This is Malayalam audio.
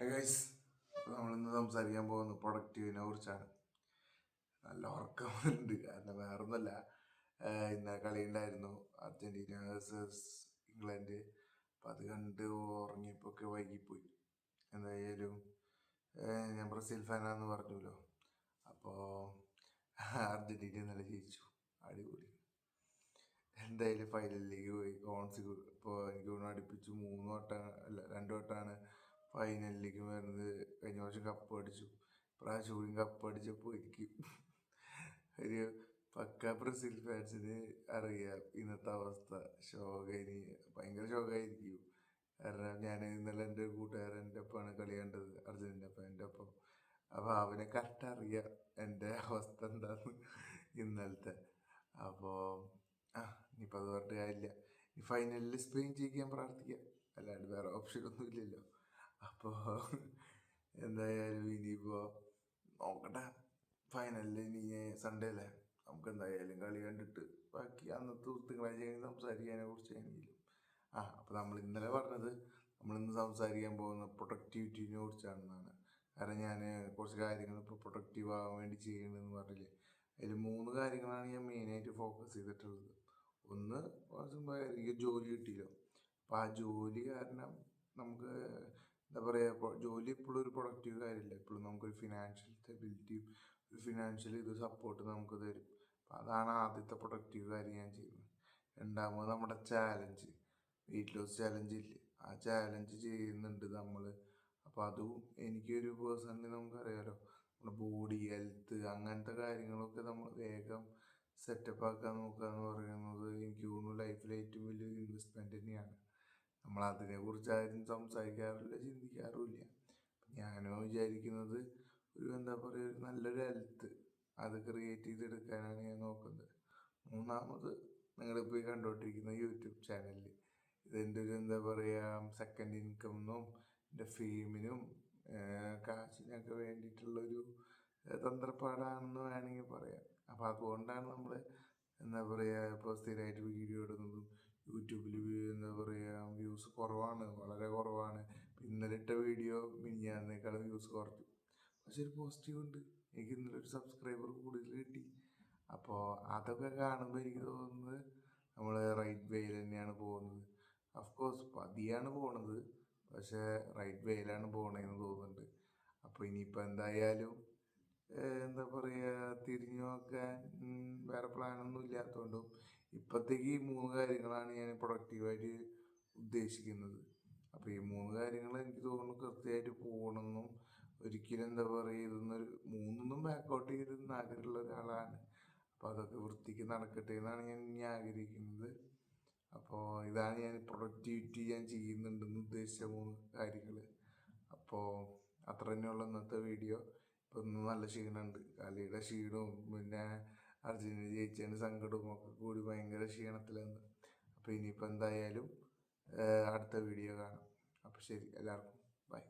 ഹായ് ഗൈസ്, അപ്പോൾ നമ്മളിന്ന് സംസാരിക്കാൻ പോകുന്ന പ്രൊഡക്റ്റീവിനെ കുറിച്ചാണ്. നല്ല ഉറക്കം ഉണ്ട്, കാരണം വേറൊന്നുമല്ല. ഇന്നലെ കളി ഉണ്ടായിരുന്നു, അർജൻറ്റീന വേഴ്സസ് ഇംഗ്ലണ്ട്. അപ്പം അത് കണ്ട് ഉറങ്ങിയപ്പോൾ ഒക്കെ വൈകിപ്പോയി. എന്തായാലും ഞാൻ ബ്രസീൽ ഫാനാന്ന് പറഞ്ഞല്ലോ. അപ്പോൾ അർജൻറ്റീന ഇന്നലെ ജയിച്ചു, അടിപൊളി. എന്തായാലും ഫൈനലിലേക്ക് പോയി. ഇപ്പോൾ എനിക്ക് തോന്നുന്നു അടുപ്പിച്ച് 3 വട്ടം അല്ല 2 വട്ടമാണ് ഫൈനലിലേക്ക് വരുന്നത്. കഴിഞ്ഞ വർഷം കപ്പ് അടിച്ചു, പ്രാവശ്യം കൂടി കപ്പ് അടിച്ചപ്പോൾ എനിക്ക് ഒരു പക്ക ബ്രസീൽ ഫാൻസിന് അറിയാം ഇന്നത്തെ അവസ്ഥ. ഭയങ്കര ഷോക്കായിരിക്കും. കാരണം ഞാൻ ഇന്നലെ എൻ്റെ കൂട്ടുകാരൻ്റെ ഒപ്പമാണ് കളി കണ്ടത്, അർജൻറ്റീന ഫാൻ്റെ ഒപ്പം. അപ്പോൾ അവനെ കറക്റ്റ് അറിയാം എൻ്റെ അവസ്ഥ എന്താന്ന് ഇന്നലത്തെ. അപ്പോൾ ഇനിയിപ്പോൾ അത് പറഞ്ഞിട്ട് കാര്യമില്ല. ഈ ഫൈനലിൽ സ്പെയിൻ ജയിക്കാൻ പ്രാർത്ഥിക്കാം, അല്ലാണ്ട് വേറെ ഓപ്ഷനൊന്നും ഇല്ലല്ലോ. അപ്പോൾ എന്തായാലും ഇനിയിപ്പോൾ നോക്കട്ടെ. ഫൈനലിൽ ഇനി സൺഡേ അല്ലേ, നമുക്ക് എന്തായാലും കളി കണ്ടിട്ട് ബാക്കി അന്നത്തെ തിങ്കളാഴ്ച സംസാരിക്കാനെ കുറിച്ചാണെങ്കിലും. അപ്പോൾ നമ്മൾ ഇന്നലെ പറഞ്ഞത് നമ്മളിന്ന് സംസാരിക്കാൻ പോകുന്ന പ്രൊഡക്ടിവിറ്റിനെ കുറിച്ചാണെന്നാണ്. കാരണം ഞാൻ കുറച്ച് കാര്യങ്ങൾ ഇപ്പോൾ പ്രൊഡക്റ്റീവ് ആകാൻ വേണ്ടി ചെയ്യണമെന്ന് പറഞ്ഞില്ലേ, അതിൽ 3 കാര്യങ്ങളാണ് ഞാൻ മെയിനായിട്ട് ഫോക്കസ് ചെയ്തിട്ടുള്ളത്. ഒന്ന്, എനിക്ക് ജോലി കിട്ടിയല്ലോ. അപ്പോൾ ആ ജോലി കാരണം നമുക്ക് എന്താ പറയുക, ജോലി എപ്പോഴും ഒരു പ്രൊഡക്റ്റീവ് കാര്യമില്ല. എപ്പോഴും നമുക്കൊരു ഫിനാൻഷ്യൽ സ്റ്റെബിലിറ്റിയും ഒരു ഫിനാൻഷ്യൽ സപ്പോർട്ട് നമുക്ക് തരും. അപ്പോൾ അതാണ് ആദ്യത്തെ പ്രൊഡക്റ്റീവ് കാര്യം ഞാൻ ചെയ്യുന്നത്. രണ്ടാമത് നമ്മുടെ ചാലഞ്ച്, വെയിറ്റ് ലോസ് ചാലഞ്ച് ഇല്ലേ, ആ ചാലഞ്ച് ചെയ്യുന്നുണ്ട് നമ്മൾ. അപ്പോൾ അതും എനിക്കൊരു പേഴ്സണലി നമുക്കറിയാലോ, നമ്മുടെ ബോഡി ഹെൽത്ത് അങ്ങനത്തെ കാര്യങ്ങളൊക്കെ നമ്മൾ വേഗം സെറ്റപ്പ് ആക്കാൻ നോക്കുക എന്ന് പറയുന്നത് എനിക്ക് തോന്നുന്നു ലൈഫിലെ ഏറ്റവും വലിയൊരു ഇൻവെസ്റ്റ്മെൻറ്റ് തന്നെയാണ്. നമ്മൾ അതിനെക്കുറിച്ച് ആരും സംസാരിക്കാറില്ല, ചിന്തിക്കാറുമില്ല. ഞാനോ വിചാരിക്കുന്നത് എന്താ പറയുക, ഒരു നല്ലൊരു ഹെൽത്ത് അത് ക്രിയേറ്റ് ചെയ്തെടുക്കാനാണ് ഞാൻ നോക്കുന്നത്. മൂന്നാമത്, നിങ്ങളിപ്പോൾ ഈ കണ്ടുകൊണ്ടിരിക്കുന്ന യൂട്യൂബ് ചാനലിൽ ഇതെൻ്റെ ഒരു എന്താ പറയുക സെക്കൻഡ് ഇൻകമിനും എൻ്റെ ഫെയിമിനും കാശിനൊക്കെ വേണ്ടിയിട്ടുള്ളൊരു തന്ത്രപ്പാടാണെന്ന് വേണമെങ്കിൽ പറയാം. അപ്പോൾ അതുകൊണ്ടാണ് നമ്മൾ എന്താ പറയുക ഇപ്പോൾ സ്ഥിരമായിട്ട് വീഡിയോ ഇടുന്നതും. യൂട്യൂബിൽ എന്താ പറയുക വ്യൂസ് കുറവാണ്, വളരെ കുറവാണ്. ഇന്നലെ ഇട്ട വീഡിയോ മിനിഞ്ഞാന്നേക്കാളും വ്യൂസ് കുറഞ്ഞു. പക്ഷെ ഒരു പോസിറ്റീവ് ഉണ്ട്, എനിക്ക് ഇന്നലെ ഒരു സബ്സ്ക്രൈബർ കൂടുതൽ കിട്ടി. അപ്പോൾ അതൊക്കെ കാണുമ്പോൾ എനിക്ക് തോന്നുന്നത് നമ്മൾ റൈറ്റ് വേയിൽ തന്നെയാണ് പോകുന്നത്. അഫ്കോഴ്സ് പതിയാണ് പോണത്, പക്ഷേ റൈറ്റ് വേയിലാണ് പോകണതെന്ന് തോന്നുന്നുണ്ട്. അപ്പോൾ ഇനിയിപ്പോൾ എന്തായാലും എന്താ പറയുക തിരിഞ്ഞു നോക്കാൻ വേറെ പ്ലാനൊന്നും ഇല്ലാത്തതുകൊണ്ടും ഇപ്പോഴത്തേക്ക് ഈ 3 കാര്യങ്ങളാണ് ഞാൻ പ്രൊഡക്റ്റീവായിട്ട് ഉദ്ദേശിക്കുന്നത്. അപ്പോൾ ഈ 3 കാര്യങ്ങൾ എനിക്ക് തോന്നുന്നു കൃത്യമായിട്ട് പോകണമെന്നും ഒരിക്കലും എന്താ പറയുക ഇതൊന്നൊരു 3 ബാക്കൗട്ട് ചെയ്തിരുന്ന ആഗ്രഹമുള്ള ഒരാളാണ്. അപ്പോൾ അതൊക്കെ വൃത്തിക്ക് നടക്കട്ടെ എന്നാണ് ഞാൻ ഇനി ആഗ്രഹിക്കുന്നത്. അപ്പോൾ ഇതാണ് ഞാൻ പ്രൊഡക്റ്റിവിറ്റി ഞാൻ ചെയ്യുന്നുണ്ടെന്ന് ഉദ്ദേശിച്ച 3 കാര്യങ്ങൾ. അപ്പോൾ അത്ര തന്നെയുള്ള ഇന്നത്തെ വീഡിയോ. ഇപ്പം ഇന്ന് നല്ല ക്ഷീണമുണ്ട്, കളിയുടെ ക്ഷീണവും പിന്നെ അർജൻറ്റീന ജയിച്ചതിൻ്റെ സങ്കടവും ഒക്കെ കൂടി ഭയങ്കര ക്ഷീണത്തിലാണ്. അപ്പോൾ ഇനിയിപ്പോൾ എന്തായാലും അടുത്ത വീഡിയോ കാണാം. അപ്പോൾ ശരി, എല്ലാവർക്കും ബൈ.